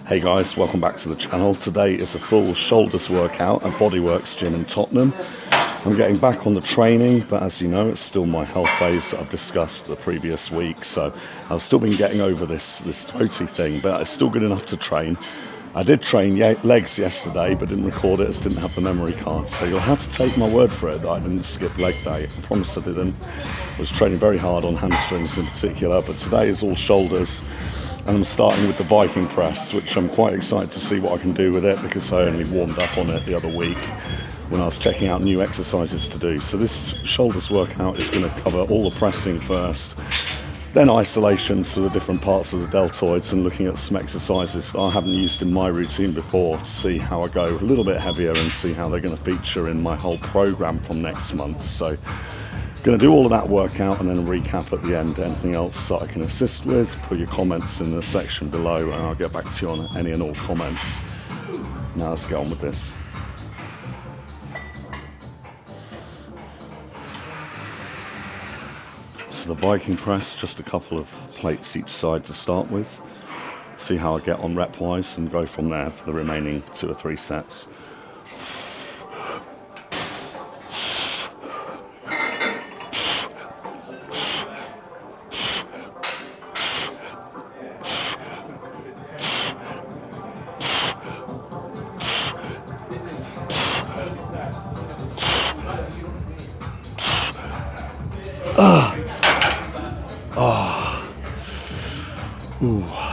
Hey guys, welcome back to the channel. Today is a full shoulders workout at Bodyworks gym in Tottenham. I'm getting back on the training, but as you know, it's still my health phase that I've discussed the previous week. So I've still been getting over this throaty thing, but it's still good enough to train. I did train legs yesterday, but didn't record it as didn't have the memory card. So you'll have to take my word for it that I didn't skip leg day. I promise I didn't. I was training very hard on hamstrings in particular, but today is all shoulders. And I'm starting with the Viking press, which I'm quite excited to see what I can do with it because I only warmed up on it the other week when I was checking out new exercises to do. So this shoulders workout is going to cover all the pressing first, then isolations to the different parts of the deltoids and looking at some exercises that I haven't used in my routine before to see how I go a little bit heavier and see how they're going to feature in my whole program from next month. So going to do all of that workout and then a recap at the end. Anything else that I can assist with, put your comments in the section below and I'll get back to you on any and all comments. Now let's get on with this. So the Viking press, just a couple of plates each side to start with. See how I get on rep wise and go from there for the remaining 2 or 3 sets.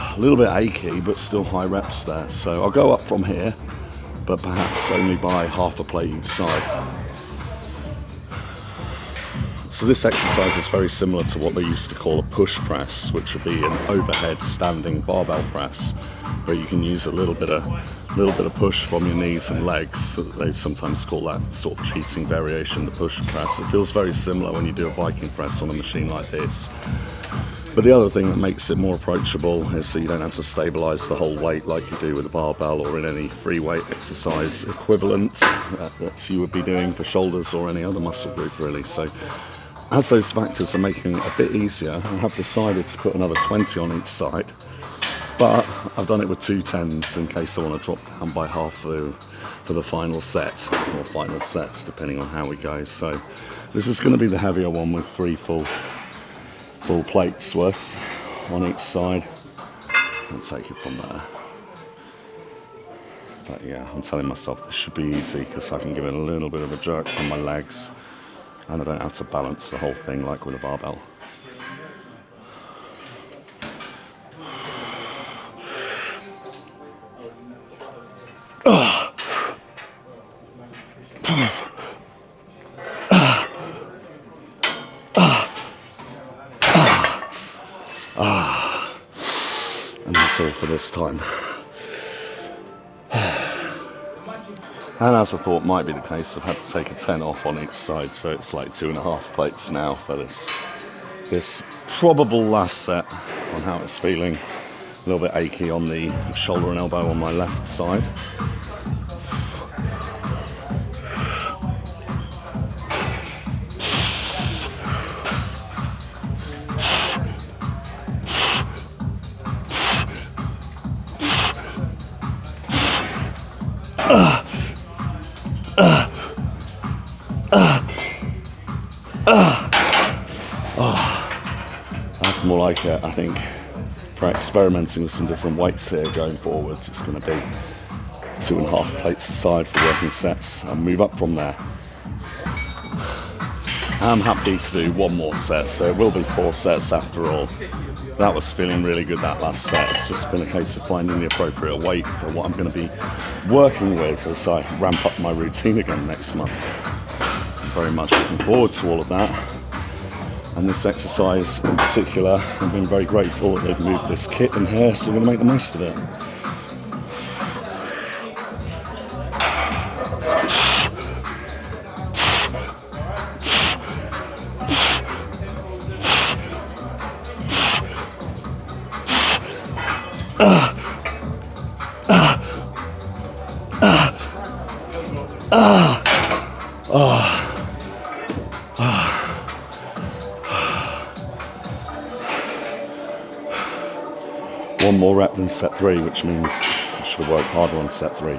A little bit achy, but still high reps there. So I'll go up from here, but perhaps only by half a plate each side. So this exercise is very similar to what they used to call a push press, which would be an overhead standing barbell press, where you can use a little bit of push from your knees and legs. They sometimes call that sort of cheating variation the push press. It feels very similar when you do a Viking press on a machine like this. But the other thing that makes it more approachable is that you don't have to stabilize the whole weight like you do with a barbell or in any free weight exercise equivalent that you would be doing for shoulders or any other muscle group really. So as those factors are making it a bit easier, I have decided to put another 20 on each side. But I've done it with 2 10s in case I want to drop down by half for the final set, or final sets depending on how we go. So this is going to be the heavier one with 3 full plates worth on each side. I'll take it from there. But yeah, I'm telling myself this should be easy because I can give it a little bit of a jerk from my legs and I don't have to balance the whole thing like with a barbell. And that's all for this time. And as I thought might be the case, I've had to take a 10 off on each side, so it's like 2.5 plates now for this probable last set on how it's feeling. A little bit achy on the shoulder and elbow on my left side. That's more like it, I think. For experimenting with some different weights here going forwards, it's going to be 2.5 plates aside for working sets and move up from there. I'm happy to do 1 more set, so it will be 4 sets after all. That was feeling really good, that last set. It's just been a case of finding the appropriate weight for what I'm going to be working with as I ramp up my routine again next month. I'm very much looking forward to all of that. And this exercise in particular, I've been very grateful that they've moved this kit in here, so we're going to make the most of it. One more rep than set 3, which means should have worked harder on set 3.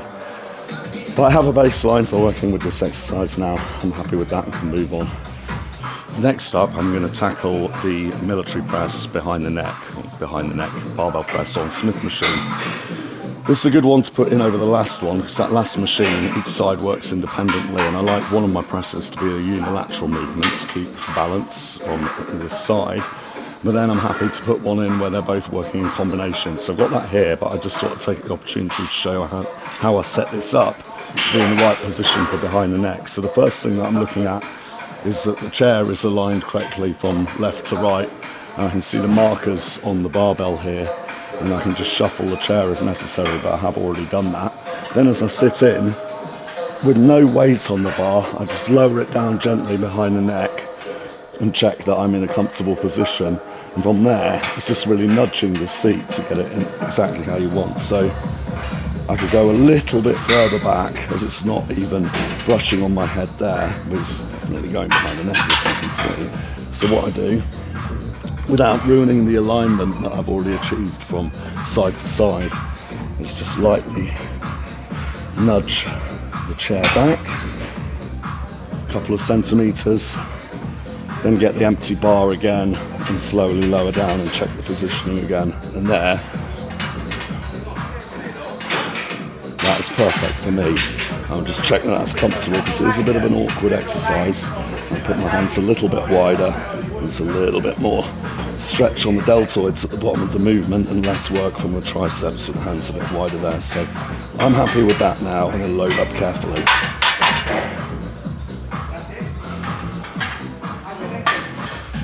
But I have a baseline for working with this exercise now. I'm happy with that and can move on. Next up, I'm going to tackle the military press behind the neck barbell press on Smith machine. This is a good one to put in over the last one, because that last machine, each side works independently, and I like one of my presses to be a unilateral movement to keep balance on this side. But then I'm happy to put one in where they're both working in combination. So I've got that here, but I just sort of take the opportunity to show how I set this up to be in the right position for behind the neck. So the first thing that I'm looking at is that the chair is aligned correctly from left to right. And I can see the markers on the barbell here, and I can just shuffle the chair if necessary, but I have already done that. Then as I sit in, with no weight on the bar, I just lower it down gently behind the neck and check that I'm in a comfortable position. And from there, it's just really nudging the seat to get it in exactly how you want. So I could go a little bit further back, as it's not even brushing on my head there, but it's really going behind the neck, as you can see. So what I do, without ruining the alignment that I've already achieved from side to side, is just lightly nudge the chair back a couple of centimetres, then get the empty bar again and slowly lower down and check the positioning again. And there, that is perfect for me. I'll just check that that's comfortable, because it is a bit of an awkward exercise. I put my hands a little bit wider, there's a little bit more stretch on the deltoids at the bottom of the movement and less work from the triceps with the hands a bit wider there. So I'm happy with that now. I'm going to load up carefully.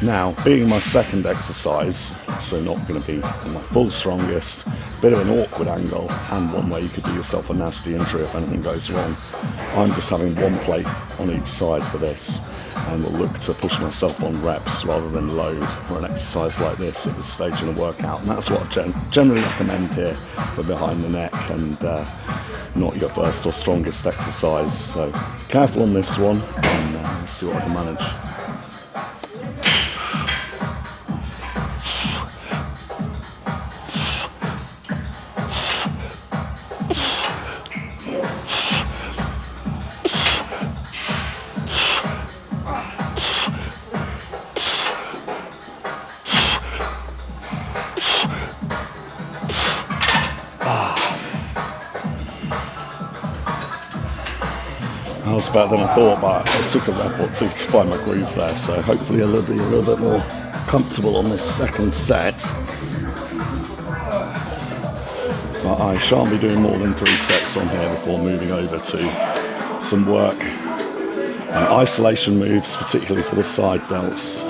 Now, being my second exercise, so not going to be my full strongest, bit of an awkward angle, and one where you could do yourself a nasty injury if anything goes wrong. I'm just having one plate on each side for this, and will look to push myself on reps rather than load for an exercise like this at this stage in a workout. And that's what I generally recommend here for behind the neck, and not your first or strongest exercise. So careful on this one, and let's see what I can manage. That was better than I thought, but it took a rep or two to find my groove there, so hopefully I'll be a little bit more comfortable on this second set. But I shan't be doing more than 3 sets on here before moving over to some work and isolation moves, particularly for the side delts.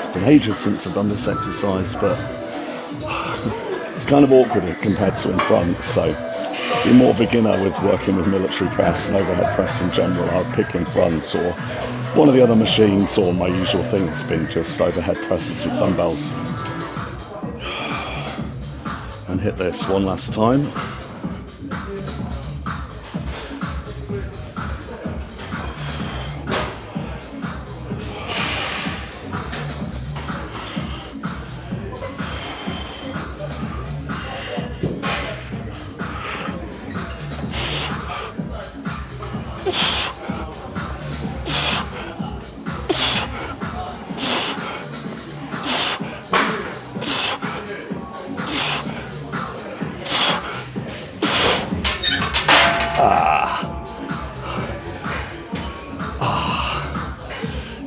It's been ages since I've done this exercise, but it's kind of awkward compared to in front. So if you're more beginner with working with military press and overhead press in general, I'd pick in front or one of the other machines, or my usual thing has been just overhead presses with dumbbells. And hit this one last time.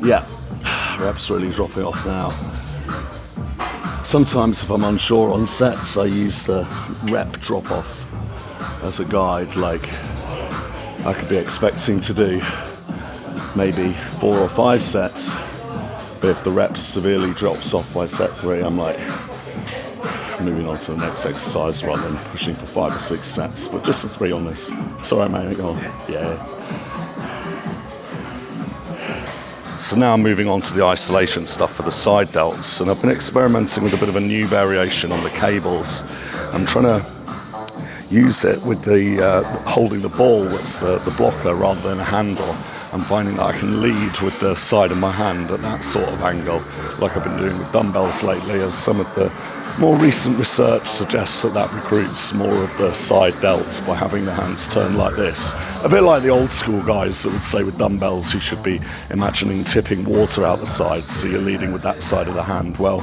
Yeah, reps really dropping off now. Sometimes if I'm unsure on sets, I use the rep drop off as a guide. Like I could be expecting to do maybe 4 or 5 sets, but if the reps severely drops off by set 3, I'm like, moving on to the next exercise rather than pushing for 5 or 6 sets, but just the 3 on this. Sorry, mate. Go on. Yeah. So now I'm moving on to the isolation stuff for the side delts, and I've been experimenting with a bit of a new variation on the cables. I'm trying to use it with the holding the ball, that's the blocker, rather than a handle. I'm finding that I can lead with the side of my hand at that sort of angle, like I've been doing with dumbbells lately, as some of the more recent research suggests that recruits more of the side delts by having the hands turned like this. A bit like the old school guys that would say with dumbbells you should be imagining tipping water out the side, so you're leading with that side of the hand. Well,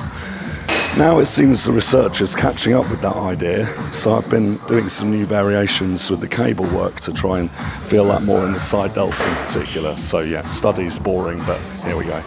now it seems the research is catching up with that idea, so I've been doing some new variations with the cable work to try and feel that more in the side delts in particular. So yeah, study's boring, but here we go.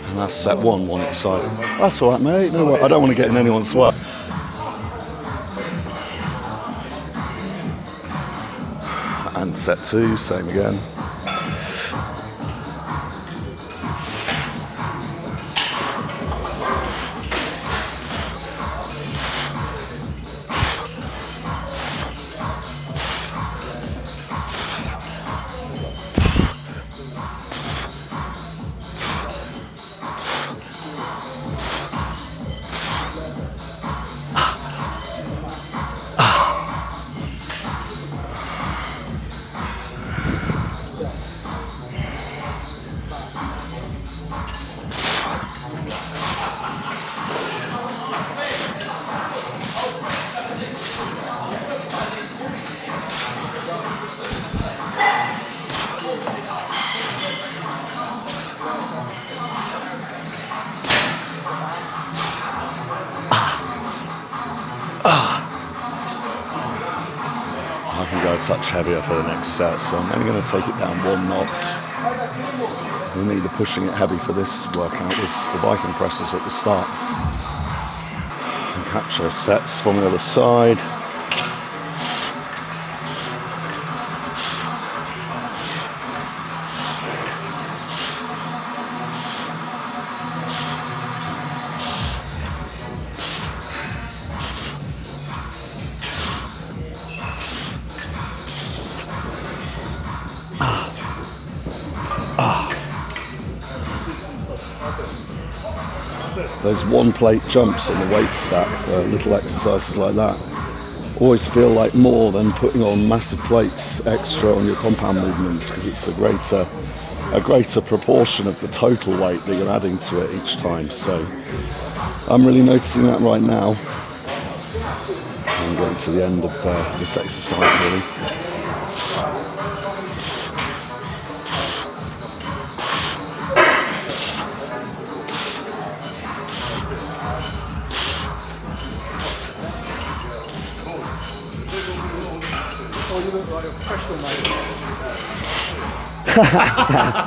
And that's set 1 each side. That's all right, mate. No, I don't want to get in anyone's way. And set 2, same again. I can go a touch heavier for the next set, so I'm only going to take it down 1 notch. We need the pushing it heavy for this workout was the Viking presses at the start. And capture sets from the other side. Those 1-plate jumps in the weight stack, little exercises like that, always feel like more than putting on massive plates extra on your compound movements, because it's a greater proportion of the total weight that you're adding to it each time. So I'm really noticing that right now. I'm getting to the end of this exercise really.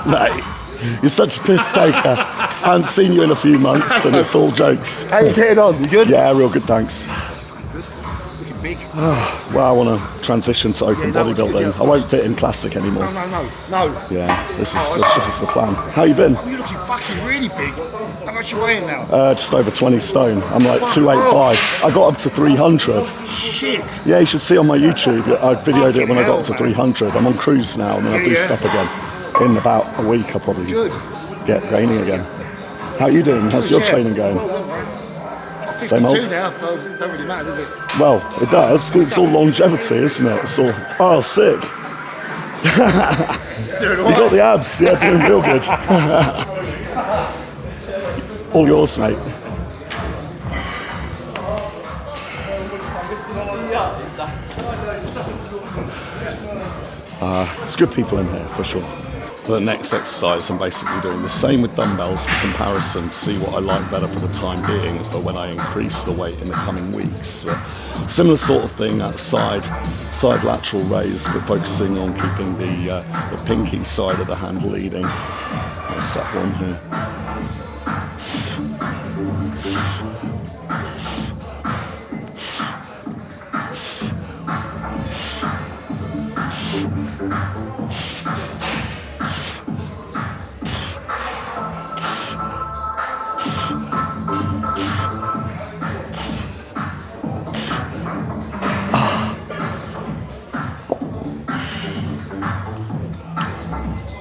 Mate, you're such a piss taker. I haven't seen you in a few months and it's all jokes. How you getting on? You good? Yeah, real good, thanks. Good. Looking big. Well, I want to transition to open bodybuilding. I won't fit in classic anymore. No. Yeah, this is the plan. How you been? You're looking fucking really big. How much you weighing now? Just over 20 stone. I'm like 285. I got up to 300. Shit. Yeah, you should see on my YouTube. I videoed it when I got up to 300. I'm on cruise now, and then I boost up again. In about a week, I'll probably get gaining again. How are you doing? How's your training going? Same old? Now, it doesn't really matter, does it? Well, it does, because it's all longevity, isn't it? It's all, oh, sick. You got the abs, yeah, doing real good. All yours, mate. There's good people in here, for sure. For the next exercise, I'm basically doing the same with dumbbells for comparison to see what I like better for the time being for when I increase the weight in the coming weeks. But similar sort of thing, that side lateral raise, but focusing on keeping the pinky side of the hand leading. I'll set one here.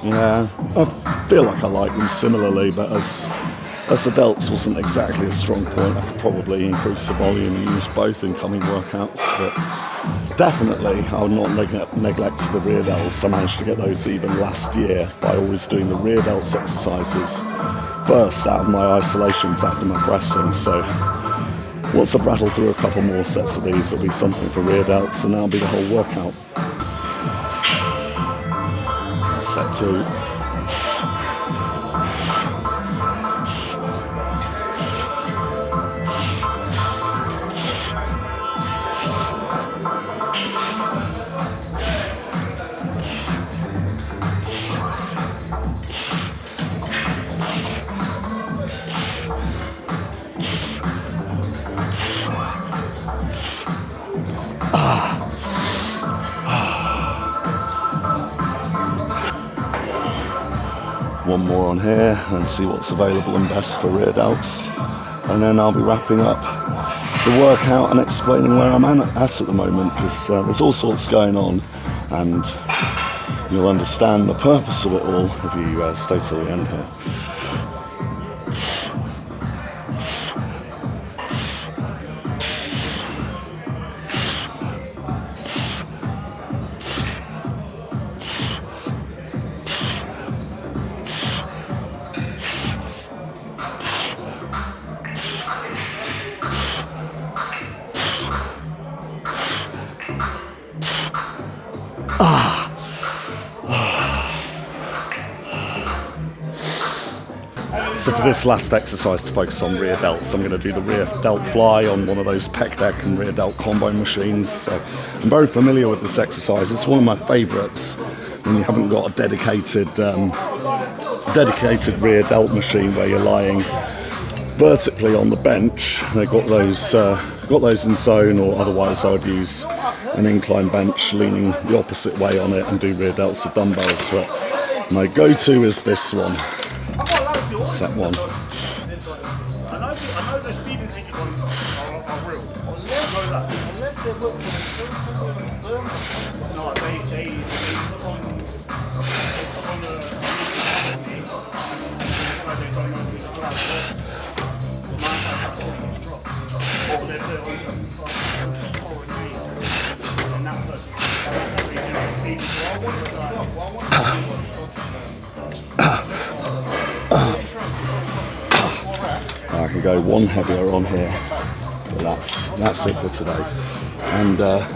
Yeah, I feel like I like them similarly, but as the delts wasn't exactly a strong point, I could probably increase the volume and use both in coming workouts. But definitely, I would not neglect the rear delts. I managed to get those even last year by always doing the rear delts exercises first out of my isolations after my pressing. So once I've rattled through a couple more sets of these, it'll be something for rear delts, and that'll be the whole workout. Set 2. One more on here and see what's available and best for rear delts, and then I'll be wrapping up the workout and explaining where I'm at the moment, because there's all sorts going on, and you'll understand the purpose of it all if you stay till the end here. So for this last exercise to focus on rear delts, I'm going to do the rear delt fly on one of those pec deck and rear delt combo machines. So I'm very familiar with this exercise. It's one of my favourites when you haven't got a dedicated rear delt machine where you're lying vertically on the bench. They've got those in zone, or otherwise I would use an incline bench leaning the opposite way on it and do rear delts with dumbbells. But my go-to is this one. Set 1. I know the speeding ticket ones are real. Unless they're built no, they put on I can go one heavier on here, but that's it for today. And the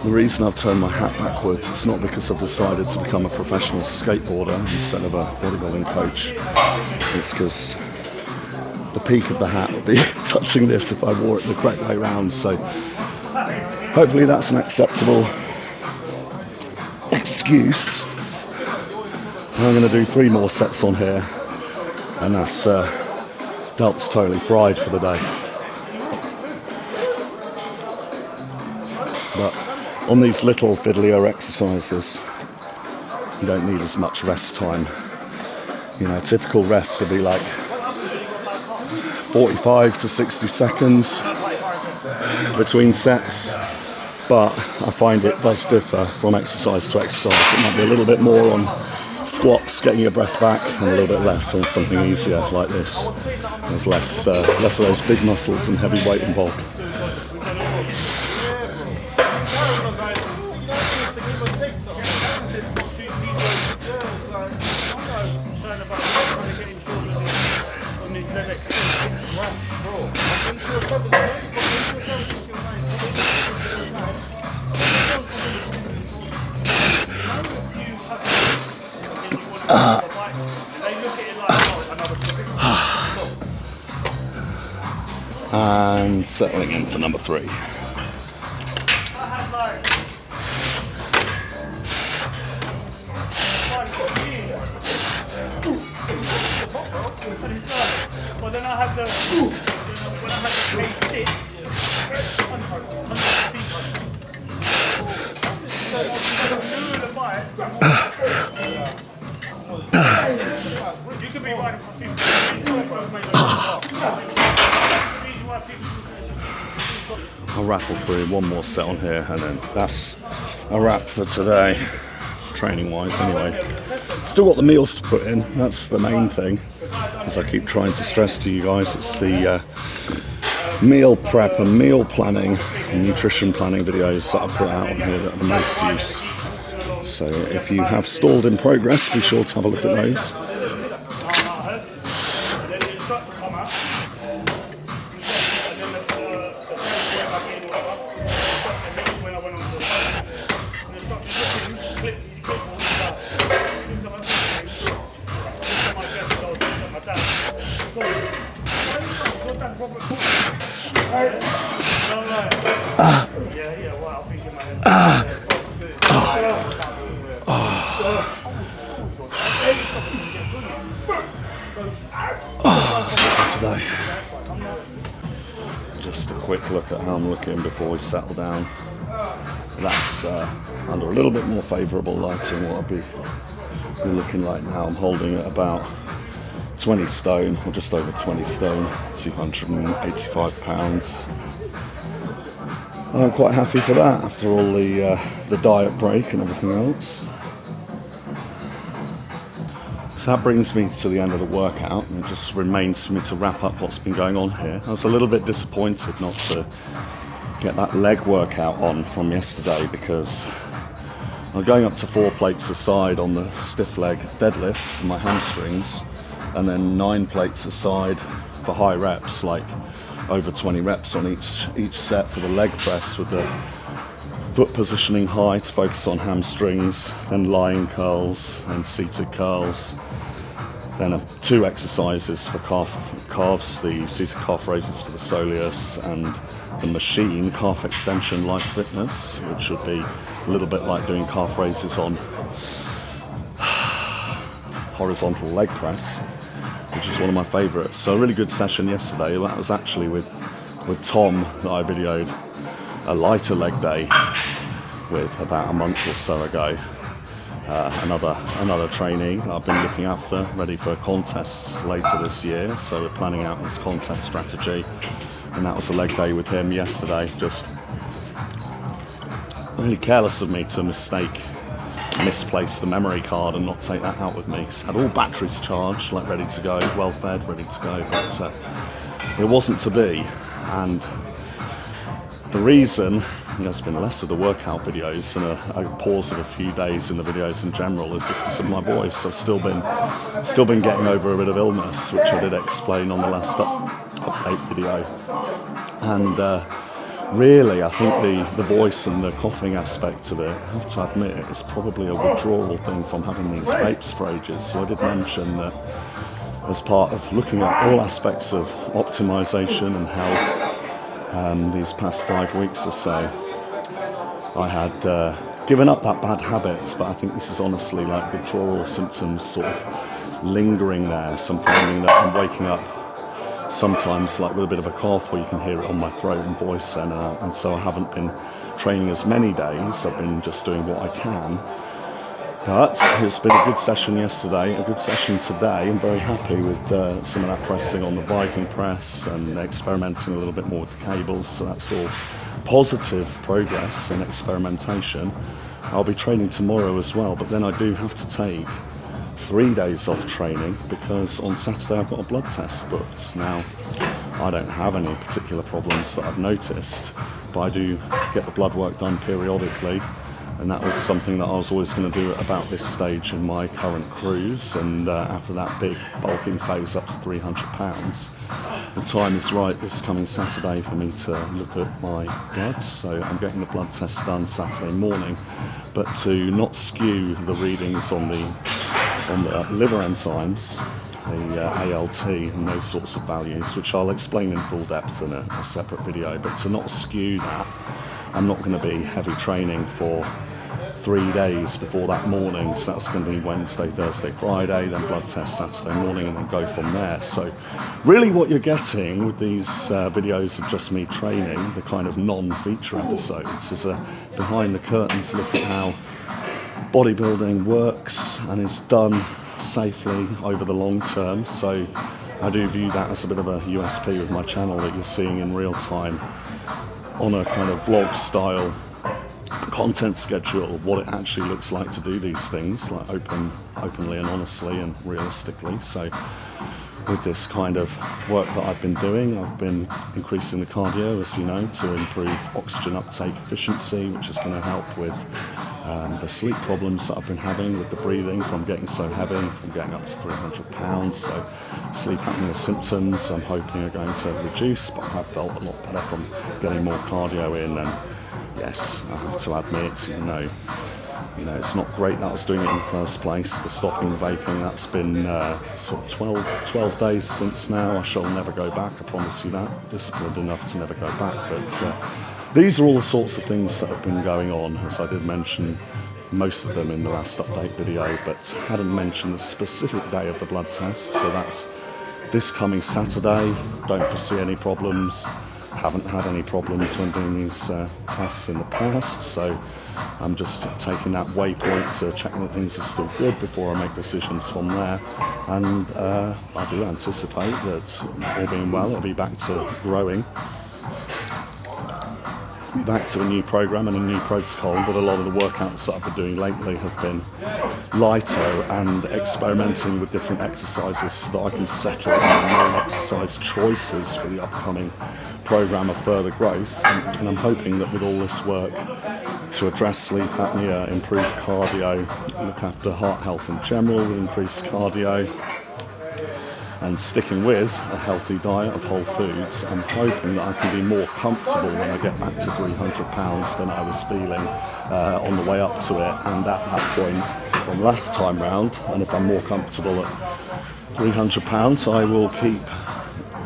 reason I've turned my hat backwards, it's not because I've decided to become a professional skateboarder instead of a bodybuilding coach. It's because the peak of the hat would be touching this if I wore it the correct way round. So hopefully that's an acceptable excuse. I'm going to do 3 more sets on here, and that's delts totally fried for the day. But on these little fiddlier exercises, you don't need as much rest time. You know, typical rest would be like 45 to 60 seconds between sets, but I find it does differ from exercise to exercise. It might be a little bit more on squats, getting your breath back, and a little bit less on something easier like this. There's less of those big muscles and heavy weight involved. And settling in for number 3. But then I had the when I had the K6, you could be riding for 50. I'll rattle through one more set on here, and then that's a wrap for today, training wise anyway. Still got the meals to put in, that's the main thing. As I keep trying to stress to you guys, it's the meal prep and meal planning and nutrition planning videos that I put out on here that are the most use. So if you have stalled in progress, be sure to have a look at those. Today. Just a quick look at how I'm looking before we settle down. That's under a little bit more favourable lighting, what I'll be looking like now. I'm holding at about 20 stone, or just over 20 stone, 285 pounds. I'm quite happy for that after all the diet break and everything else. So that brings me to the end of the workout, and it just remains for me to wrap up what's been going on here. I was a little bit disappointed not to get that leg workout on from yesterday, because I'm going up to 4 plates a side on the stiff leg deadlift for my hamstrings, and then 9 plates a side for high reps, like over 20 reps on each set for the leg press, with the foot positioning high to focus on hamstrings, then lying curls and seated curls. Then 2 exercises for calves, the seated calf raises for the soleus, and the machine calf extension like fitness, which would be a little bit like doing calf raises on horizontal leg press, which is one of my favourites. So a really good session yesterday. That was actually with Tom that I videoed a lighter leg day with about a month or so ago. Another trainee that I've been looking after, ready for contests later this year, so we're planning out his contest strategy, and that was a leg day with him yesterday. Just really careless of me to misplace the memory card and not take that out with me. He's had all batteries charged, like ready to go, well fed, ready to go, but it wasn't to be. And the reason there's been less of the workout videos and a pause of a few days in the videos in general is just because of my voice. I've still been getting over a bit of illness, which I did explain on the last update video. And really, I think the voice and the coughing aspect of it, I have to admit, it's probably a withdrawal thing from having these vapes for ages. So I did mention that as part of looking at all aspects of optimization and health these past 5 weeks or so, I had given up that bad habits, but I think this is honestly like withdrawal symptoms sort of lingering there. So I'm finding that I'm waking up sometimes like with a bit of a cough, or you can hear it on my throat and voice, and so I haven't been training as many days. I've been just doing what I can. But it's been a good session yesterday, a good session today. I'm very happy with some of that pressing on the Viking press and experimenting a little bit more with the cables. So that's all positive progress and experimentation. I'll be training tomorrow as well, but then I do have to take 3 days off training because on Saturday I've got a blood test booked. Now, I don't have any particular problems that I've noticed, but I do get the blood work done periodically. and that was something that I was always going to do at about this stage in my current cruise. And after that big bulking phase up to 300 pounds, the time is right this coming Saturday for me to look at my bloods. So I'm getting the blood test done Saturday morning, but to not skew the readings on the liver enzymes, the ALT and those sorts of values, which I'll explain in full depth in a separate video, but to not skew that, I'm not going to be heavy training for 3 days before that morning. So that's going to be Wednesday, Thursday, Friday, then blood test Saturday morning, and then go from there. So really what you're getting with these videos of just me training, the kind of non-feature episodes, is a behind the curtains look at how bodybuilding works and is done safely over the long term. So I do view that as a bit of a USP with my channel, that you're seeing in real time on a kind of vlog style content schedule what it actually looks like to do these things, like openly and honestly and realistically. So with this kind of work that I've been doing, I've been increasing the cardio, as you know, to improve oxygen uptake efficiency, which is going to help with the sleep problems that I've been having with the breathing from getting so heavy, from getting up to 300 pounds. So sleep apnea symptoms I'm hoping are going to reduce, but I have felt a lot better from getting more cardio in. And yes, I have to admit, you know, it's not great that I was doing it in the first place. The stopping vaping, that's been sort of 12 days since now. I shall never go back, I promise you that. Disciplined enough to never go back. But these are all the sorts of things that have been going on, as I did mention most of them in the last update video, but hadn't mentioned the specific day of the blood test. So that's this coming Saturday. Don't foresee any problems. Haven't had any problems when doing these tests in the past, so I'm just taking that waypoint to check that things are still good before I make decisions from there. And I do anticipate that, all being well, it'll be back to growing, back to a new program and a new protocol. But a lot of the workouts that I've been doing lately have been lighter and experimenting with different exercises so that I can settle on my own exercise choices for the upcoming program of further growth. And I'm hoping that with all this work to address sleep apnea, improve cardio, look after heart health in general with increased cardio, and sticking with a healthy diet of whole foods, I'm hoping that I can be more comfortable when I get back to 300 pounds than I was feeling on the way up to it. And at that point from last time round, and if I'm more comfortable at 300 pounds, I will keep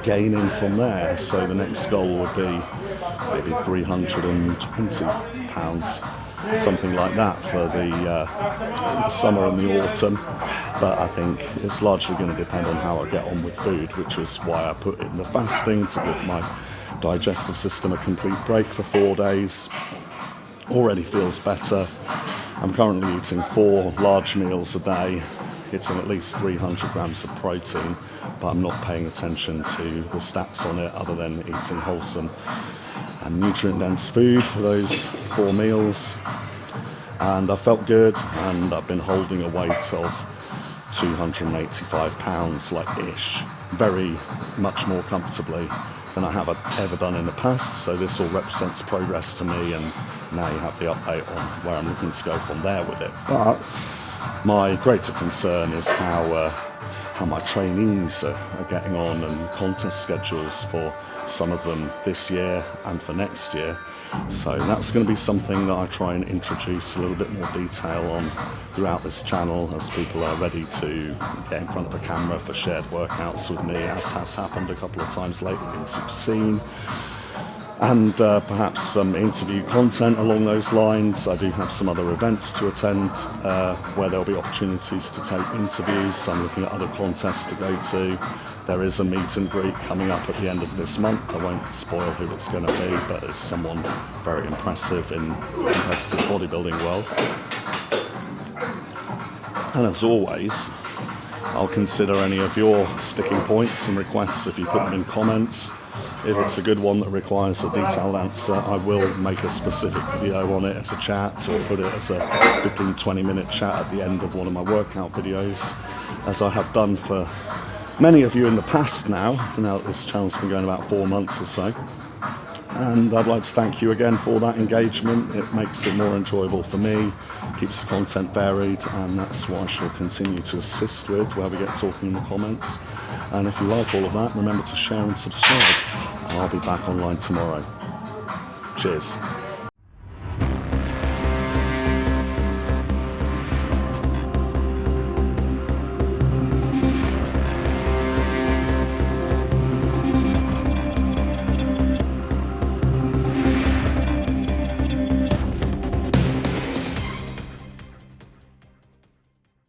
gaining from there. So the next goal would be maybe 320 pounds, something like that, for the summer and the autumn. But I think it's largely going to depend on how I get on with food, which is why I put in the fasting, to give my digestive system a complete break for 4 days. Already feels better. I'm currently eating 4 large meals a day, hitting at least 300 grams of protein, but I'm not paying attention to the stats on it other than eating wholesome and nutrient-dense food for those 4 meals. And I felt good, and I've been holding a weight of 285 pounds, like ish, very much more comfortably than I have ever done in the past. So this all represents progress to me, and now you have the update on where I'm looking to go from there with it. But my greater concern is how my trainees are getting on, and contest schedules for some of them this year and for next year. So that's going to be something that I try and introduce a little bit more detail on throughout this channel, as people are ready to get in front of the camera for shared workouts with me, as has happened a couple of times lately, as you've seen. And perhaps some interview content along those lines. I do have some other events to attend where there'll be opportunities to take interviews. I'm looking at other contests to go to. There is a meet and greet coming up at the end of this month. I won't spoil who it's going to be, but it's someone very impressive in the competitive bodybuilding world. And as always, I'll consider any of your sticking points and requests if you put them in comments. If it's a good one that requires a detailed answer, I will make a specific video on it as a chat, or put it as a 15-20 minute chat at the end of one of my workout videos, as I have done for many of you in the past now that this channel's been going about 4 months or so. And I'd like to thank you again for that engagement. It makes it more enjoyable for me, keeps the content varied, and that's what I shall continue to assist with where we get talking in the comments. And if you like all of that, remember to share and subscribe. And I'll be back online tomorrow. Cheers.